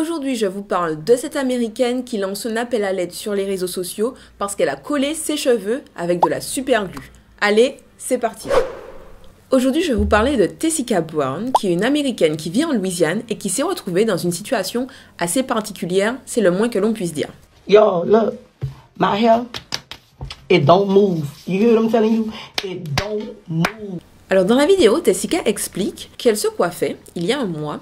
Aujourd'hui, je vous parle de cette américaine qui lance un appel à l'aide sur les réseaux sociaux parce qu'elle a collé ses cheveux avec de la super glue. Allez, c'est parti! Aujourd'hui, je vais vous parler de Tessica Brown, qui est une américaine qui vit en Louisiane et qui s'est retrouvée dans une situation assez particulière, c'est le moins que l'on puisse dire. Yo, look, my hair, it don't move. You hear what I'm telling you? It don't move. Alors dans la vidéo, Tessica explique qu'elle se coiffait il y a un mois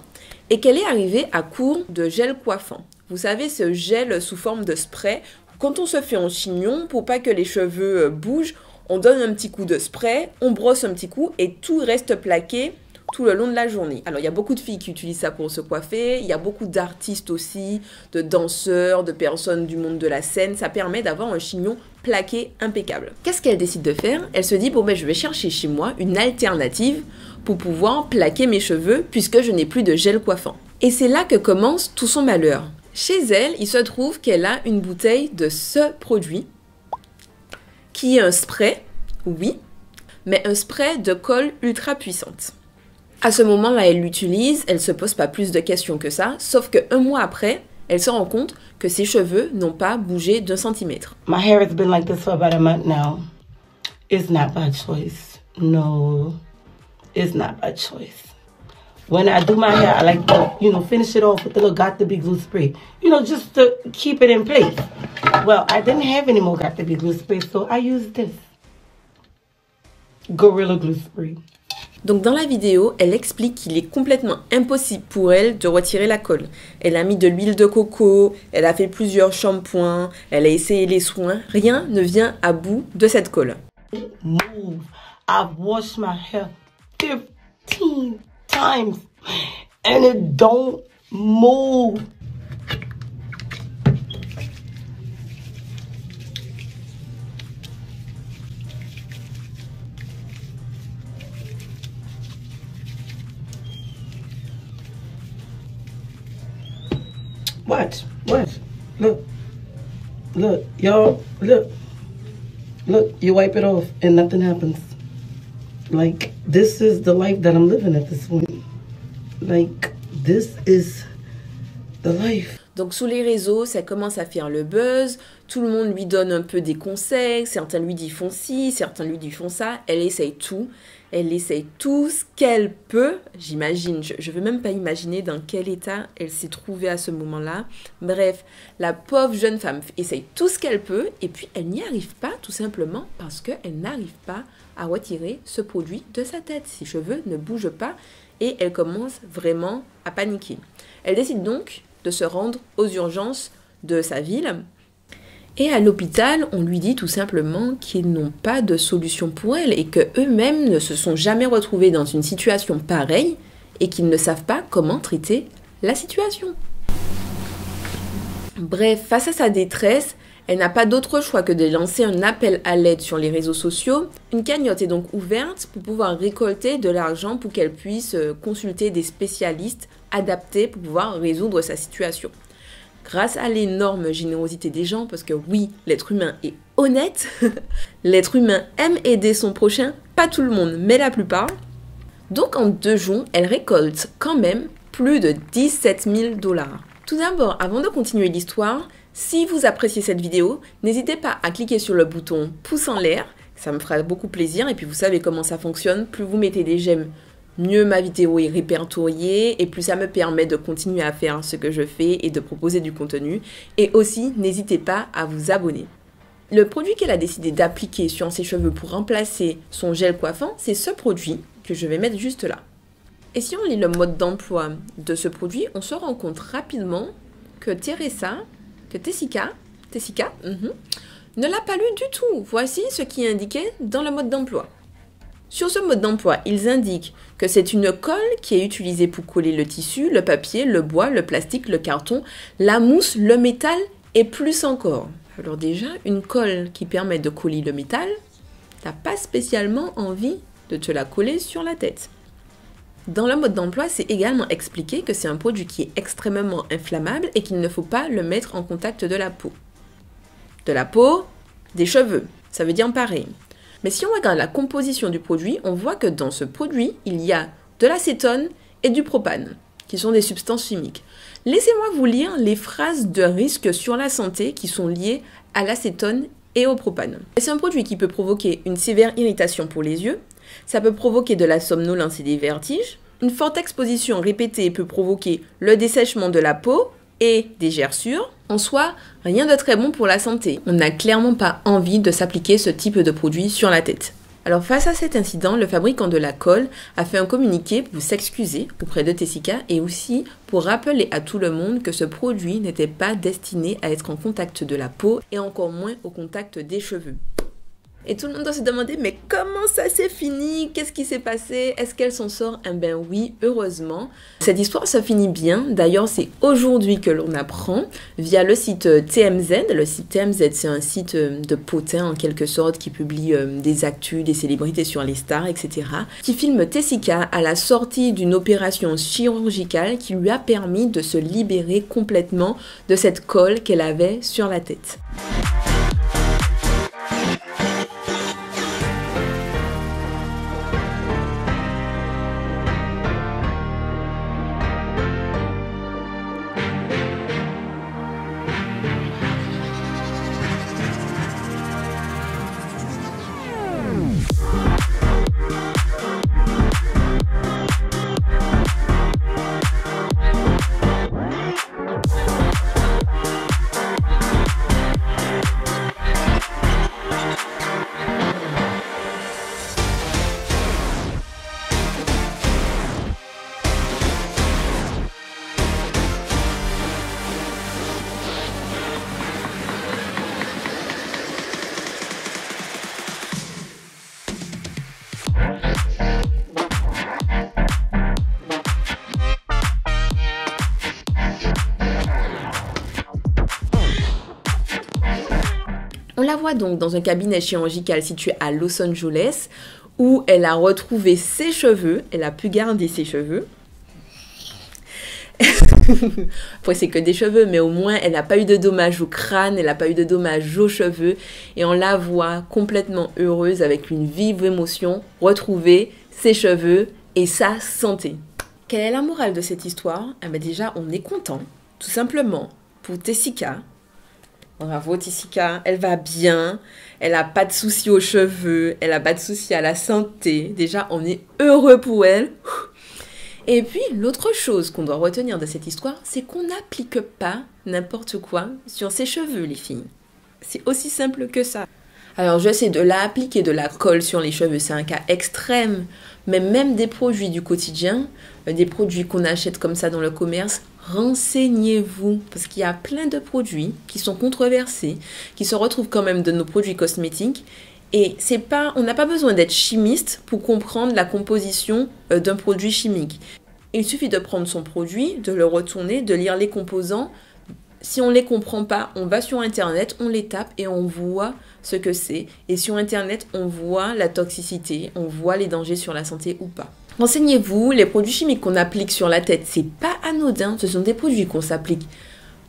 et qu'elle est arrivée à court de gel coiffant. Vous savez, ce gel sous forme de spray. Quand on se fait en chignon, pour pas que les cheveux bougent, on donne un petit coup de spray, on brosse un petit coup et tout reste plaqué tout le long de la journée. Alors, il y a beaucoup de filles qui utilisent ça pour se coiffer. Il y a beaucoup d'artistes aussi, de danseurs, de personnes du monde de la scène. Ça permet d'avoir un chignon plaqué impeccable. Qu'est-ce qu'elle décide de faire? Elle se dit, bon ben je vais chercher chez moi une alternative pour pouvoir plaquer mes cheveux puisque je n'ai plus de gel coiffant. Et c'est là que commence tout son malheur. Chez elle, il se trouve qu'elle a une bouteille de ce produit qui est un spray, oui, mais un spray de colle ultra puissante. À ce moment-là, elle l'utilise, elle se pose pas plus de questions que ça, sauf qu'un mois après, elle se rend compte que ses cheveux n'ont pas bougé d'1 centimètre. My hair has been like this for about a month now. It's not by choice. No, it's not by choice. When I do my hair, I like to, finish it off with the little Got to Be glue spray. Just to keep it in place. Well, I didn't have any more Got to Be glue spray, so I used this. Gorilla Glue Spray. Donc dans la vidéo, elle explique qu'il est complètement impossible pour elle de retirer la colle. Elle a mis de l'huile de coco, elle a fait plusieurs shampoings, elle a essayé les soins, rien ne vient à bout de cette colle. Move. I've washed my hair 15 times and it don't move. Watch, look, y'all, look, you wipe it off and nothing happens. Like, this is the life that I'm living at this point. Like, this is the life. Donc sous les réseaux, ça commence à faire le buzz, tout le monde lui donne un peu des conseils, certains lui disent font ci, certains lui disent font ça, elle essaye tout ce qu'elle peut, j'imagine, je veux même pas imaginer dans quel état elle s'est trouvée à ce moment-là. Bref, la pauvre jeune femme essaye tout ce qu'elle peut et puis elle n'y arrive pas tout simplement parce qu'elle n'arrive pas à retirer ce produit de sa tête. Ses cheveux ne bougent pas et elle commence vraiment à paniquer. Elle décide donc de se rendre aux urgences de sa ville. Et à l'hôpital, on lui dit tout simplement qu'ils n'ont pas de solution pour elle et qu'eux-mêmes ne se sont jamais retrouvés dans une situation pareille et qu'ils ne savent pas comment traiter la situation. Bref, face à sa détresse, elle n'a pas d'autre choix que de lancer un appel à l'aide sur les réseaux sociaux. Une cagnotte est donc ouverte pour pouvoir récolter de l'argent pour qu'elle puisse consulter des spécialistes adaptés pour pouvoir résoudre sa situation. Grâce à l'énorme générosité des gens, parce que oui, l'être humain est honnête, l'être humain aime aider son prochain, pas tout le monde, mais la plupart. Donc en 2 jours, elle récolte quand même plus de 17 000 $. Tout d'abord, avant de continuer l'histoire, si vous appréciez cette vidéo, n'hésitez pas à cliquer sur le bouton pouce en l'air, ça me fera beaucoup plaisir, et puis vous savez comment ça fonctionne, plus vous mettez des j'aime, mieux ma vidéo est répertoriée et plus ça me permet de continuer à faire ce que je fais et de proposer du contenu. Et aussi, n'hésitez pas à vous abonner. Le produit qu'elle a décidé d'appliquer sur ses cheveux pour remplacer son gel coiffant, c'est ce produit que je vais mettre juste là. Et si on lit le mode d'emploi de ce produit, on se rend compte rapidement que Tessica, ne l'a pas lu du tout. Voici ce qui est indiqué dans le mode d'emploi. Sur ce mode d'emploi, ils indiquent que c'est une colle qui est utilisée pour coller le tissu, le papier, le bois, le plastique, le carton, la mousse, le métal et plus encore. Alors déjà, une colle qui permet de coller le métal, t'as pas spécialement envie de te la coller sur la tête. Dans le mode d'emploi, c'est également expliqué que c'est un produit qui est extrêmement inflammable et qu'il ne faut pas le mettre en contact de la peau. De la peau, des cheveux, ça veut dire pareil. Mais si on regarde la composition du produit, on voit que dans ce produit, il y a de l'acétone et du propane. qui sont des substances chimiques. Laissez-moi vous lire les phrases de risque sur la santé qui sont liées à l'acétone et au propane. C'est un produit qui peut provoquer une sévère irritation pour les yeux, ça peut provoquer de la somnolence et des vertiges, une forte exposition répétée peut provoquer le dessèchement de la peau et des gerçures. En soi, rien de très bon pour la santé. On n'a clairement pas envie de s'appliquer ce type de produit sur la tête. Alors face à cet incident, le fabricant de la colle a fait un communiqué pour s'excuser auprès de Tessica et aussi pour rappeler à tout le monde que ce produit n'était pas destiné à être en contact de la peau et encore moins au contact des cheveux. Et tout le monde doit se demander, mais comment ça s'est fini? Qu'est-ce qui s'est passé? Est-ce qu'elle s'en sort? Eh bien oui, heureusement. Cette histoire se finit bien. D'ailleurs, c'est aujourd'hui que l'on apprend via le site TMZ. Le site TMZ, c'est un site de potins en quelque sorte qui publie des actus, des célébrités sur les stars, etc. Qui filme Tessica à la sortie d'une opération chirurgicale qui lui a permis de se libérer complètement de cette colle qu'elle avait sur la tête. On la voit donc dans un cabinet chirurgical situé à Los Angeles où elle a retrouvé ses cheveux, elle a pu garder ses cheveux. Après, c'est que des cheveux, mais au moins elle n'a pas eu de dommages au crâne, elle n'a pas eu de dommages aux cheveux et on la voit complètement heureuse avec une vive émotion retrouver ses cheveux et sa santé. Quelle est la morale de cette histoire? Déjà, on est content, tout simplement, pour Tessica. Bravo Tessica, elle va bien, elle n'a pas de soucis aux cheveux, elle n'a pas de soucis à la santé. Déjà, on est heureux pour elle. Et puis, l'autre chose qu'on doit retenir de cette histoire, c'est qu'on n'applique pas n'importe quoi sur ses cheveux, les filles. C'est aussi simple que ça. Alors, je sais, de la appliquer de la colle sur les cheveux, c'est un cas extrême. Mais même des produits du quotidien, des produits qu'on achète comme ça dans le commerce, renseignez-vous. Parce qu'il y a plein de produits qui sont controversés, qui se retrouvent quand même de nos produits cosmétiques. Et on n'a pas besoin d'être chimiste pour comprendre la composition d'un produit chimique. Il suffit de prendre son produit, de le retourner, de lire les composants. Si on ne les comprend pas, on va sur Internet, on les tape et on voit ce que c'est. Et sur Internet, on voit la toxicité, on voit les dangers sur la santé ou pas. Renseignez-vous, les produits chimiques qu'on applique sur la tête, c'est pas anodin. Ce sont des produits qu'on s'applique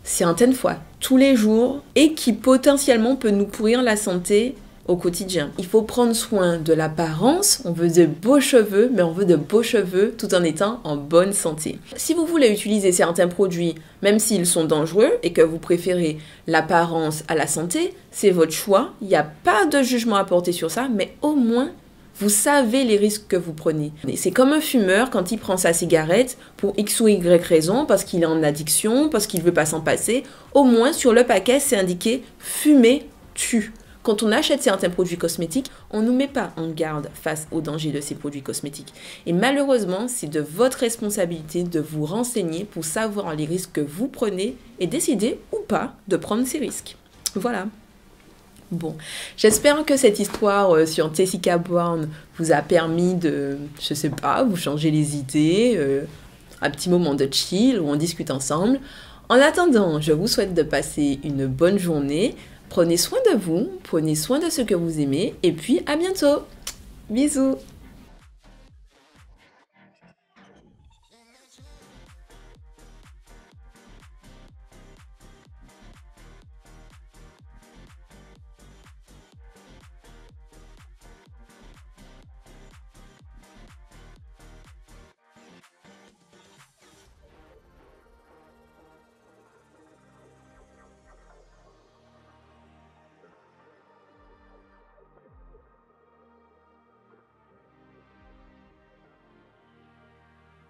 certaines fois, tous les jours, et qui potentiellement peuvent nous pourrir la santé au quotidien. Il faut prendre soin de l'apparence, on veut de beaux cheveux, mais on veut de beaux cheveux tout en étant en bonne santé. Si vous voulez utiliser certains produits, même s'ils sont dangereux et que vous préférez l'apparence à la santé, c'est votre choix, il n'y a pas de jugement à porter sur ça, mais au moins, vous savez les risques que vous prenez. C'est comme un fumeur quand il prend sa cigarette pour X ou Y raison, parce qu'il est en addiction, parce qu'il ne veut pas s'en passer. Au moins, sur le paquet, c'est indiqué « fumer tue ». Quand on achète certains produits cosmétiques, on ne nous met pas en garde face aux dangers de ces produits cosmétiques. Et malheureusement, c'est de votre responsabilité de vous renseigner pour savoir les risques que vous prenez et décider ou pas de prendre ces risques. Voilà. Bon, j'espère que cette histoire sur Tessica Brown vous a permis de, je sais pas, vous changer les idées, un petit moment de chill où on discute ensemble. En attendant, je vous souhaite de passer une bonne journée. Prenez soin de vous, prenez soin de ceux que vous aimez et puis à bientôt. Bisous.